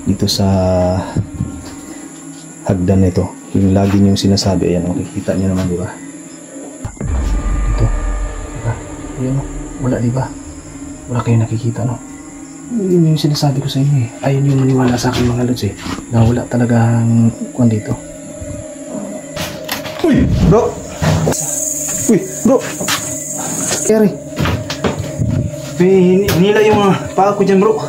dito sa hagdan nito. Yung lagi niyong sinasabi, ayan, makikita niyo naman, di ba? Ito, diba? Ayan, wala, di ba? Wala kayong nakikita, no? Yun yung sinasabi ko sa inyo eh. Ayun yung maniwala sa akin mga lods eh, na wala talagang kwan dito. Uy, bro! Uy, bro! Keri, hinila yung paa ko dyan, bro.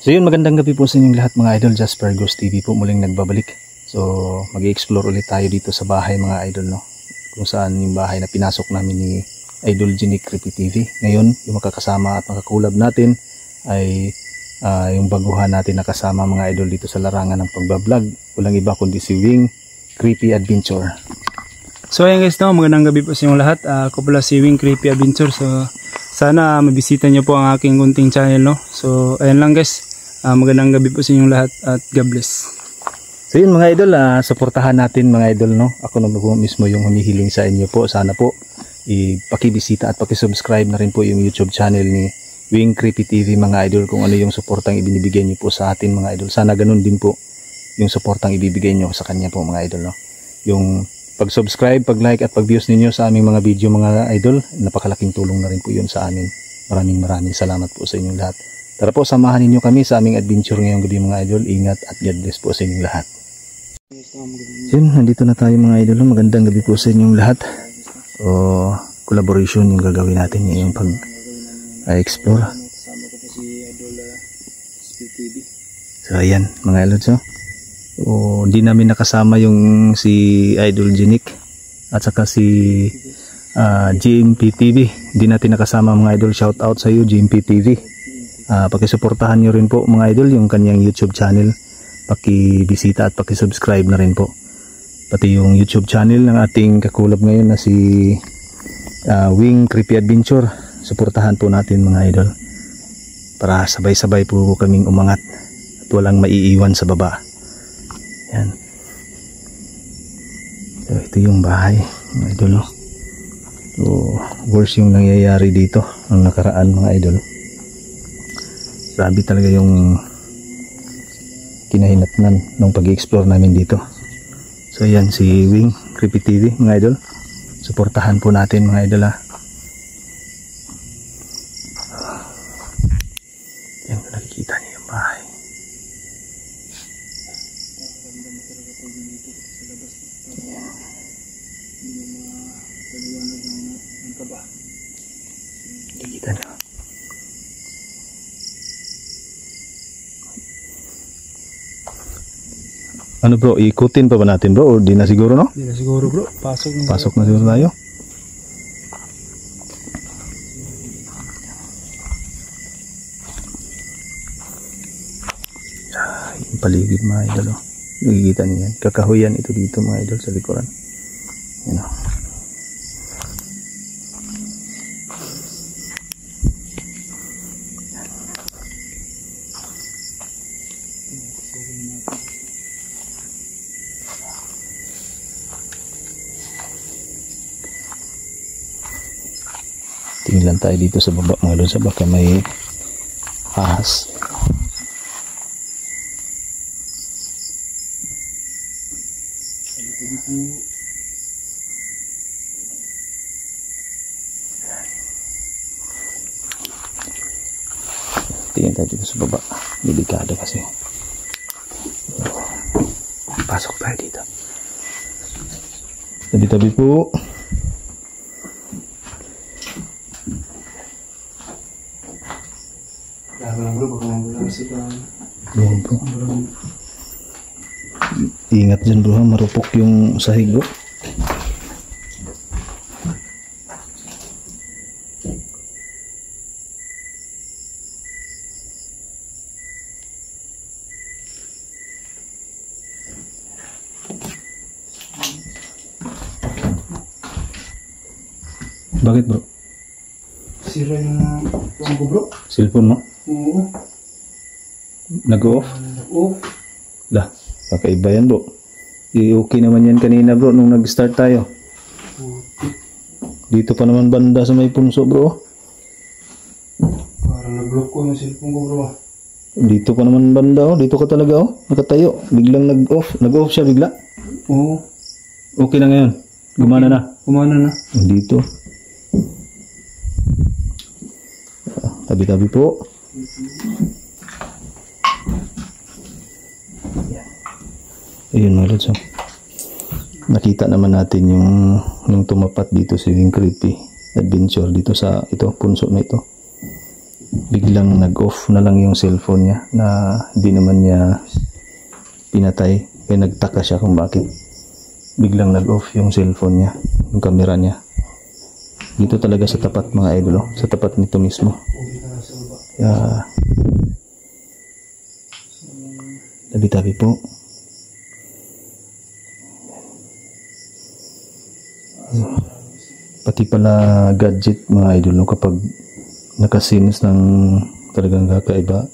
So yun, magandang gabi po sa inyong lahat mga idol. Jasper Ghost TV po muling nagbabalik. So mag-i-explore ulit tayo dito sa bahay mga idol, no? Kung saan yung bahay na pinasok namin ni Idol Genic Creepy TV. Ngayon, yung makakasama at makakulab natin ay yung baguhan natin na kasama mga idol dito sa larangan ng pagbablog. Walang iba kundi si Wing Creepy Adventure. So ayan guys, no, magandang gabi po sa inyong lahat. Ako pala si Wing Creepy Adventure. So sana mabisita nyo po ang aking kunting channel, no? So ayan lang guys. Magandang gabi po sa inyong lahat at God bless. So yun mga idol, suportahan natin mga idol, no? Ako na po mismo yung humihiling sa inyo po. Sana po pakibisita at pakisubscribe na rin po yung YouTube channel ni Wing Creepy TV mga idol, kung ano yung suportang ibinibigay niyo po sa atin mga idol. Sana ganun din po yung suportang ibibigay niyo sa kanya po mga idol, no? Yung pag-subscribe, pag-like at pag-views ninyo sa aming mga video mga idol, napakalaking tulong na rin po yun sa amin. Maraming salamat po sa inyong lahat. Tara po, samahan ninyo kami sa aming adventure ngayong gabi mga idol. Ingat at God bless po sa inyong lahat. Yun, nandito na tayo mga idol. Magandang gabi po sa inyong lahat. Collaboration yung gagawin natin ngayong pag-explore. So ayan mga idol. So hindi namin nakasama yung si Idol Genic at saka si GMP TV. Hindi natin nakasama mga idol. Shout out sa iyo GMP TV. Pakisuportahan nyo rin po mga idol yung kanyang YouTube channel. Pakibisita at pakisubscribe na rin po. Pati yung YouTube channel ng ating kakulab ngayon na si Wing Creepy Adventure. Suportahan po natin mga idol, para sabay-sabay po kaming umangat at walang maiiwan sa baba. Yan. So ito yung bahay mga idol, no? So worse yung nangyayari dito ang nakaraan mga idol. Grabe talaga yung kinahinatnan nung pag-i-explore namin dito. So yan si Wing Creepy TV mga idol. Suportahan po natin mga idol, ha. Yan, nakikita niyo yung bahay. Nakikita niyo. Ano bro, ikutin pa ba natin bro? O di na siguro, no? Di na siguro bro, pasok na siguro tayo. Yung paligid mga idol, oh. Nakikita niyo yan, kakahuyan ito dito mga idol sa likuran. Yan, oh. Tingin lang tayo dito sa baba mga idol, sa baka may ahas. Tingin tayo dito sa baba, delikado kasi. Pasok tayo dito. Tabi-tabi po. Yan po. Ingat dyan bro, marupok yung sahig bro. Bakit bro? Sira yung phone ko bro. Cellphone mo? Oo. Nag-off? Off. Lah, kakaiba yan bro. Okay naman yan kanina bro nung nag-start tayo. Dito pa naman banda sa may punso bro. Parang nag-lock ko yung cellphone ko bro. Dito pa naman banda oh. Dito ka talaga oh. Nakatayo. Biglang nag-off. Nag-off siya bigla. Oo. Okay na ngayon. Gumana na. Kumana na. Dito. Tabi-tabi po. Ayun mga lods. Nakita naman natin yung tumapat dito si Wing Creepy Adventure dito sa ito punso na ito. Biglang nag-off na lang yung cellphone niya na hindi naman niya pinatay. Kaya nagtaka siya kung bakit biglang nag-off yung cellphone niya, yung camera niya. Dito talaga sa tapat mga idol, oh. Sa tapat nito mismo. Kaya tabi-tabi po. Pati pala gadget mga idol, no, kapag nakasins ng talagang kakaiba,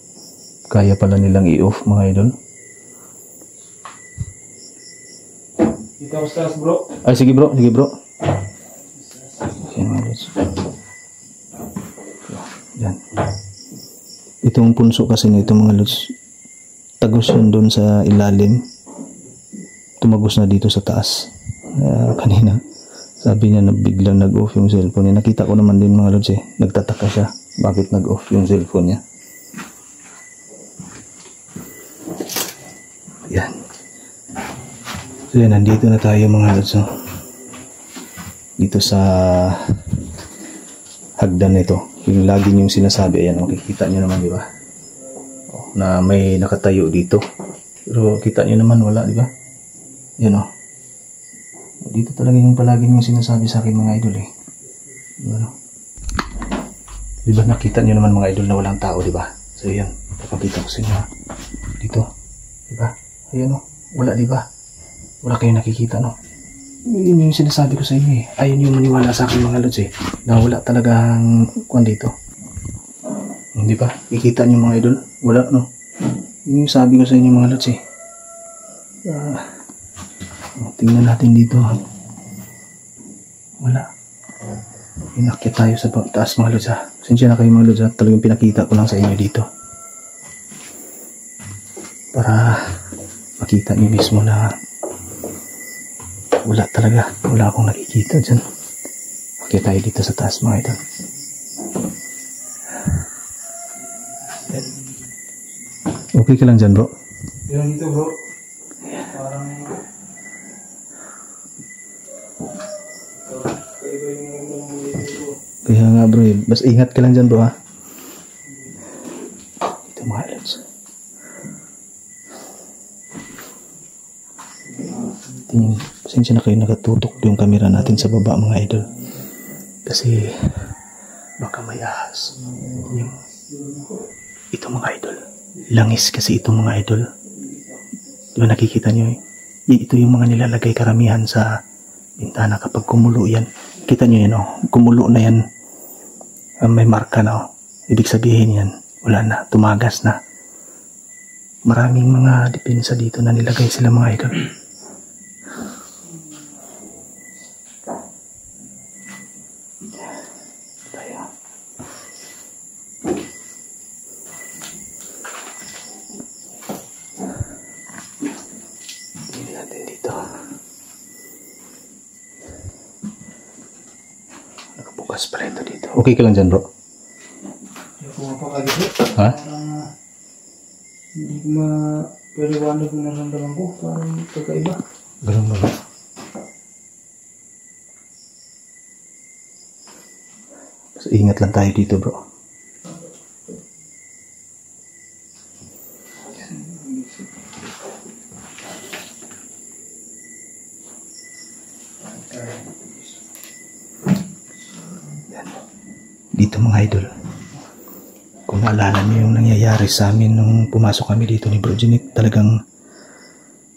kaya pala nilang i-off mga idol. Kita ko stars bro. Ay sige bro, sige bro. Yan. Itong punso kasi nito mga lods, tagos yan doon sa ilalim, tumagos na dito sa taas. Kanina sabi niya na biglang nag-off yung cellphone niya. Nakita ko naman din mga lods eh. Nagtataka siya bakit nag-off yung cellphone niya. Yan. So yan, nandito na tayo mga lods. No? Dito sa hagdan nito. Yung lagi niyong sinasabi. Ayan, makikita niyo naman, di ba? Na may nakatayo dito. Pero kita niyo naman wala, di ba? Yan o. Dito talaga yung palagi niyong sinasabi sa akin mga idol eh. Diba nakita niyo naman mga idol na walang tao, diba? So yan, papakita ko sa inyo. Dito, diba? Ayan o, wala diba? Wala kayong nakikita no? Yun yung sinasabi ko sa inyo eh. Ayun yung maniwala sa akin mga lods eh. Na wala talagang kwan dito. Diba? Kikita niyo mga idol? Wala no? Yun yung sabi ko sa inyo mga lods eh. Tingnan natin dito. Wala. Inakyat tayo sa taas mga lods ha. Pasensya na kayo mga lods ha. Talagang pinakita ko lang sa inyo dito. Para makita niyo mismo na wala talaga. Wala akong nakikita dyan. Akyat tayo dito sa taas mga idol. Okay ka lang dyan bro? Yan dito bro. Parang kaya nga bro, basta ingat ka lang dyan bro ha. Ito mga lods. Tingin, pasensya na kayo nakatutok yung camera natin sa baba mga idol. Kasi baka may ahas. Ito mga idol. Langis kasi ito mga idol. Diba nakikita nyo eh? Ito yung mga nilalagay karamihan sa bintana kapag kumulo yan. Kita nyo yan oh, kumulo na yan. May marka na oh. Ibig sabihin yan, wala na, tumagas na. Maraming mga depensa dito na nilagay sila mga idol. Tingnan natin dito. Nakabukas pa rin ito dito. Okay ka lang dyan bro? hindi ko mapakagito. Ha? Hindi ko mapaliwanag kung naramdaman ko. Parang kakaiba. Ganun ba? So, ingat lang tayo dito bro. Dito mga idol, kung naalala niyo yung nangyayari sa amin nung pumasok kami dito ni Bro Genic, talagang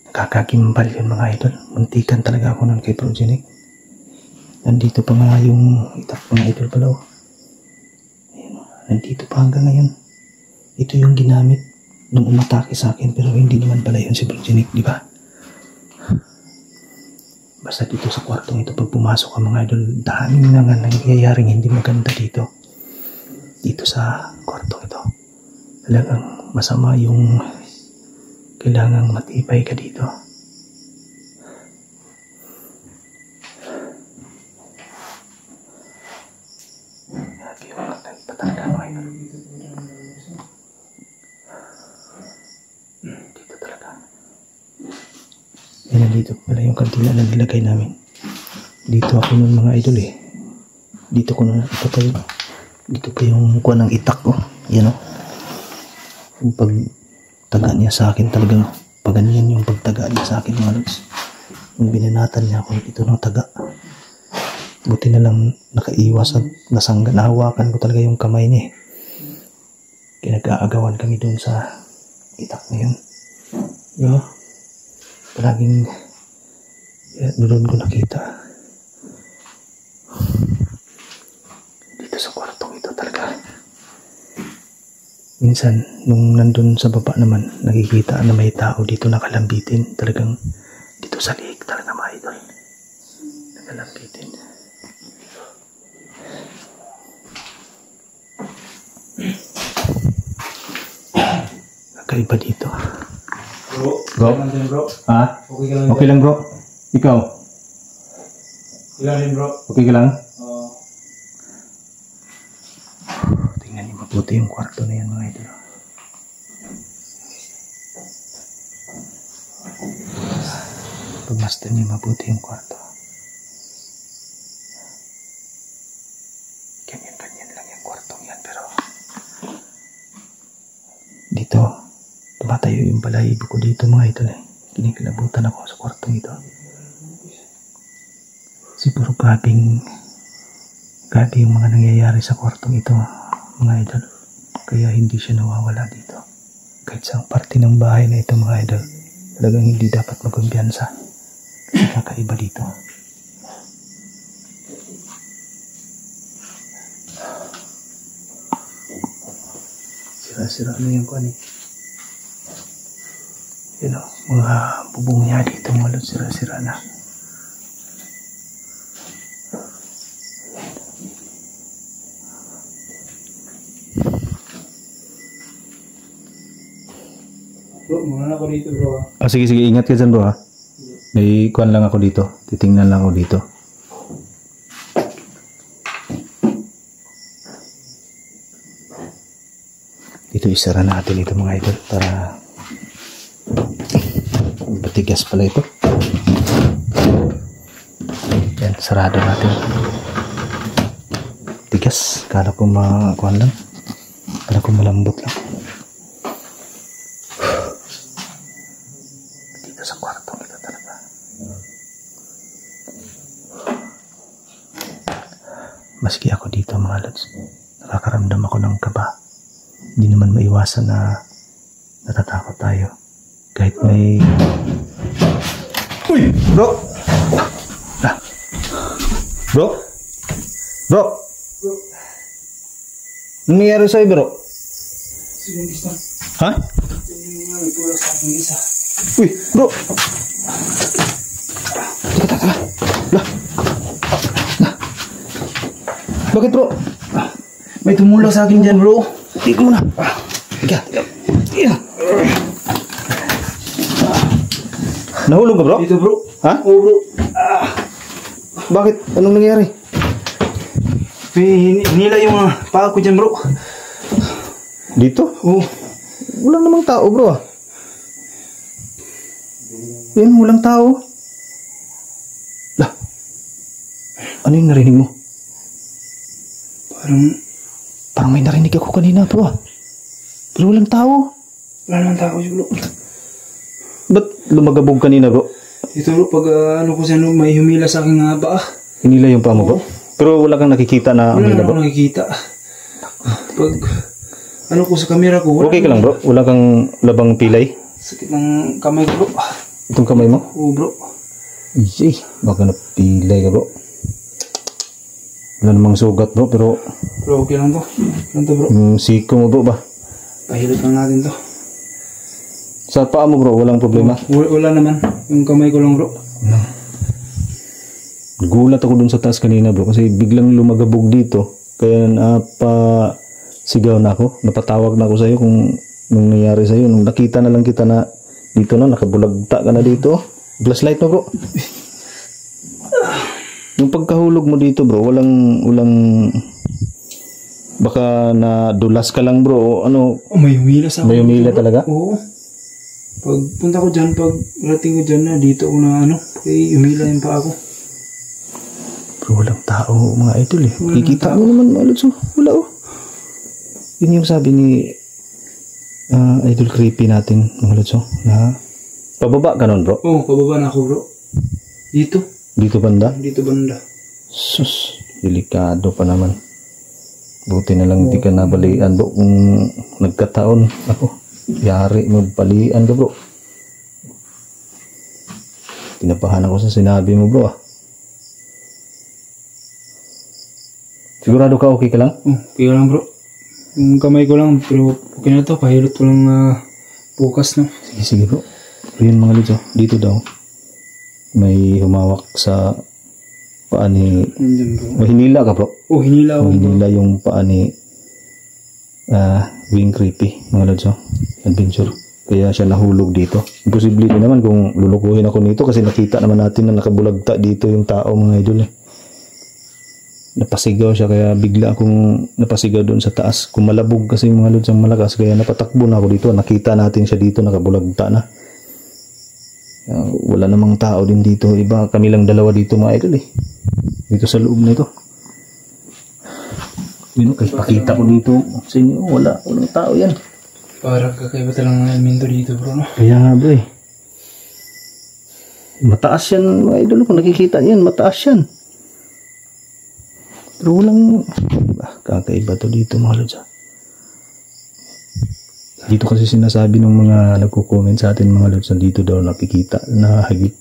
nakakagimbal yun mga idol. Muntikan talaga ako nun kay Bro Genic. Nandito pa nga yung itak mga idol pala oh. Ayan, nandito pa hanggang ngayon. Ito yung ginamit nung umatake sa akin, pero hindi naman pala yun si Bro Genic, di ba? Basta dito sa kwartong ito, pag pumasok ka mga idol, daming na nga nangyayaring hindi maganda dito. Dito sa kwartong ito. Talagang masama yung kailangang matibay ka dito. Lagi yung mga nagpatanda mga idol. Dito talaga. Yan, dito pala yung kantina na nilagay namin. Dito ako nun mga idol eh. Dito ko na, dito pa yung kuha ng itak ko. Yan o. Yung pagtaga niya sa akin talagang paganyan yung pagtaga niya sa akin mga lods. Yung binanatan niya ako, ito ng taga. Buti na lang nakaiwas at nahawakan ko talaga yung kamay niya eh. Kinag-aagawan kami dun sa itak na yun. Yo. Palaging doon ko nakita. Dito sa kwartong ito talaga. Minsan, nung nandun sa baba naman, nakikita na may tao dito nakalambitin. Talagang dito sa liig talaga mga idol. Nakalambitin. Kakaiba dito. Bro? Bro. Ha? Okay ka lang. Okay lang bro. Ikaw? Okay lang bro. Okay ka lang? Oo. Tingnan niyo mabuti yung kwarto na yan mga idol. Pagmasdan niyo mabuti yung kwarto. Ganyan lang yung kwartong yan pero dito tumatayo yung balahibo ko dito mga idol eh. Kinikilabutan ako sa kwartong ito. Siguro grabe yung mga nangyayari sa kwartong ito mga idol. Kaya hindi siya nawawala dito. Kahit sa parte ng bahay na ito mga idol, talagang hindi dapat magkumpiyansa. Kasi kakaiba dito. Sira-sira na yung kuwan eh. Yun o, mga bubong niya dito mga lods, sira-sira na. Bro, muna ako dito bro. Sige, ingat ka dyan bro ha. May kuwan lang ako dito, titingnan lang ako dito. Dito isara natin ito mga idol para matigas pala ito. Yan, sarado natin. Tigas, kala ko kuwan lang. Kala ko malambot lang. Dito sa kwartong ito talaga. Maski ako dito mga lods, nakakaramdam ako ng kaba. Hindi naman maiwasan na natatakot tayo. Kahit may... Uy! Bro! Ah. Bro? Bro? Anong nangyari sa'yo bro? Sinunggis na. Ha? May tulak sa aking isa. Uy! Bro! Taka. Lah! Bakit bro? May tumulak sa akin dyan bro. Tignan mo na. Tiga. Nahulog ka bro? Dito bro. Ha? Oo bro. Bakit? Anong nangyari? May hinila yung paa ko dyan bro. Dito? Oo. Walang namang tao bro ah. Yan, walang tao. Lah. Ano yung narinig mo? Parang may narinig ako kanina bro ah. Pero walang tao. Wala naman tao bro. Ba't lumagabog kanina bro? Ito bro, pag ano ko siya may humila sa aking paa. Hinila yung paa mo bro? Pero wala kang nakikita na Wala humila naman bro? ako nakikita. Pag ano ko sa camera ko. Okay ka lang bro? Wala kang labang pilay? Sakit ng kamay ko bro. Itong kamay mo? Oo bro. Iyay, baka napilay ka bro. Wala namang sugat bro, pero Bro, okay lang to. Lang to bro. yung siko mo bro ba? Pahilot lang natin to. Sa paa mo bro, walang problema? Wala naman. Yung kamay ko lang bro. Gulat ako dun sa taas kanina bro kasi biglang lumagabog dito. Kaya sigaw na ako. Napatawag na ako sa'yo kung nung nangyari sa'yo. Nung nakita na lang kita na dito na, nakabulagta ka na dito. Flashlight mo bro. Yung pagkahulog mo dito bro, walang baka nadulas ka lang bro. O ano? Oh, may humila sa May humila talaga? Oo. Pag punta ko dyan, pag rating ko dyan na, dito ko na humila yung pa ako. Bro, walang tao mga idol eh. Kikita mo naman mga lods. Wala oh. Yun yung sabi ni Idol Creepy natin mga lods na pababa ka nun bro? Oo, pababa na ako bro. Dito. Dito banda? Dito banda. Sus, delikado pa naman. Buti na lang di ka nabalian bro kung nagkataon. Ako, yari mo balian ka bro. Tinapahan ako sa sinabi mo bro ah. Sigurado ka okay ka lang? Okay lang bro. Yung kamay ko lang, pero okay na to. Pahilot ko lang bukas no. Sige bro. Pero yun mga lods dito daw. May humawak sa paa ni... May hinila ka bro? Oh, hinila ako. Hinila yung paa ni Wing Creepy mga lods Adventure. Kaya siya nahulog dito. Imposible din naman kung lulukuhin ako nito kasi nakita naman natin na nakabulagta dito yung tao mga idol eh. Napasigaw siya kaya bigla akong napasigaw doon sa taas. Kumalabog kasi mga lods ang malakas kaya napatakbo na ako dito. Nakita natin siya dito nakabulagta na. Wala namang tao din dito. Iba kami lang dalawa dito mga idol eh. Dito sa loob na ito. Yun kasi pakita ko dito sa inyo. Walang tao yan. Parang kakaiba talang elemento dito bro no. Kaya nga bro eh. Mataas yan mga idol. Kung nakikita yan mataas yan. Pero walang kakaiba to dito mga lods Dito kasi sinasabi ng mga nagko-comment sa atin mga lods na dito daw nakikita na hagip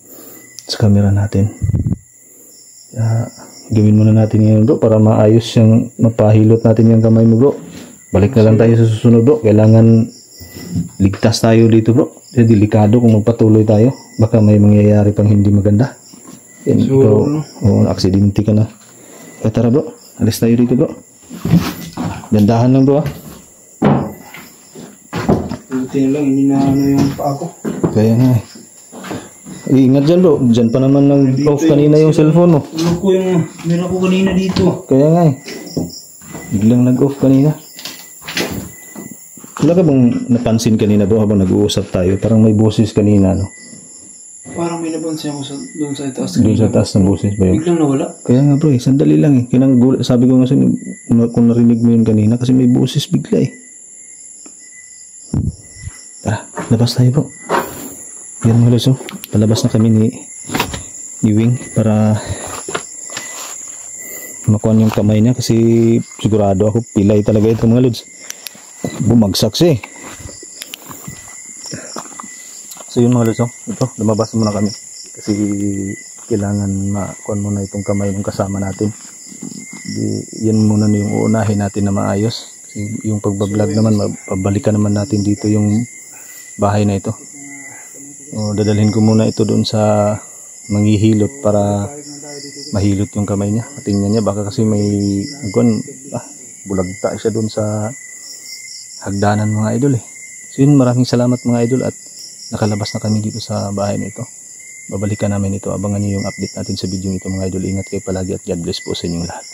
sa camera natin. Gawin muna natin yan bro para maayos yung mapahilot natin yung kamay mo bro. Balik na lang tayo sa susunod bro. Kailangan ligtas tayo dito bro. Kasi delikado kung magpatuloy tayo. Baka may mangyayari pang hindi maganda. Yan bro. Aksidente ka na. Kaya tara bro, alis tayo dito bro. Gandahan lang bro Buti na lang, hindi na yung paa ko. Kaya nga ingat dyan bro, dyan pa naman nag-off kanina yung cellphone mo. Meron ko kanina dito. Kaya nga biglang nag-off kanina. Wala ka bang napansin kanina bro habang nag-uusap tayo? Parang may boses kanina no? Parang may nabansin ako doon sa taas. Doon sa taas ng boses ba yun? Biglang nawala. Kaya nga bro sandali lang eh. Sabi ko nga kung narinig mo yun kanina kasi may boses bigla eh. Tara, labas tayo bro. Yan mga lods palabas na kami ni Wing para makuha yung kamay niya kasi sigurado ako pilay talaga ito mga lods. Bumagsak siya eh. So yun mga lods ito lumabas muna kami kasi kailangan makuha muna itong kamay ng kasama natin. Yan muna na yung uunahin natin na maayos kasi yung pagbablog naman pabalikan naman natin dito yung bahay na ito. Dadalhin ko muna ito doon sa manghihilot para mahilot yung kamay niya. Tingnan niya baka kasi may bulagta siya doon sa hagdanan mga idol eh. So yun, maraming salamat mga idol at nakalabas na kami dito sa bahay na ito. Babalikan namin ito. Abangan niyo yung update natin sa video ito mga idol. Ingat kayo palagi at God bless po sa inyong lahat.